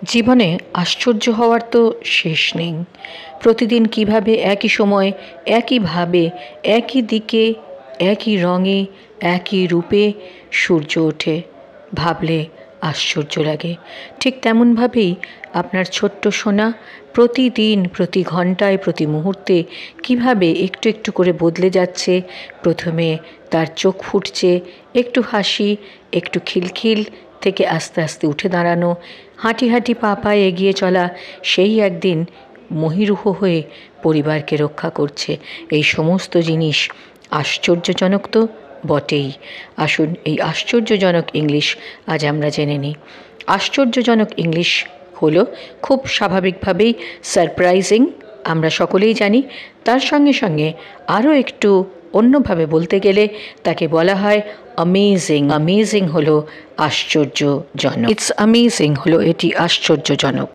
জীবনে আশ্চর্য হওয়ার তো শেষ নেই। প্রতিদিন কিভাবে একই সময়, একইভাবে, একই দিকে, একই রঙে, একই রূপে সূর্য ওঠে, ভাবলে আশ্চর্য লাগে। ঠিক তেমনভাবেই আপনার ছোট্ট সোনা প্রতিদিন, প্রতি ঘন্টায়, প্রতি মুহূর্তে কিভাবে একটু একটু করে বদলে যাচ্ছে। প্রথমে তার চোখ ফুটছে, একটু হাসি, একটু খিলখিল থেকে আস্তে আস্তে উঠে দাঁড়ানো, হাঁটি হাঁটি পা পায়ে এগিয়ে চলা, সেই একদিন মহীরুহ হয়ে পরিবারকে রক্ষা করছে। এই সমস্ত জিনিস আশ্চর্যজনক তো বটেই। আসুন এই আশ্চর্যজনক ইংলিশ আজ আমরা জেনে নিই। আশ্চর্যজনক ইংলিশ হলো খুব স্বাভাবিকভাবেই সারপ্রাইজিং, আমরা সকলেই জানি। তার সঙ্গে সঙ্গে আরও একটু অন্যভাবে বলতে গেলে তাকে বলা হয় অ্যামেজিং। অ্যামেজিং হলো আশ্চর্যজনক। ইটস অ্যামেজিং হলো এটি আশ্চর্যজনক।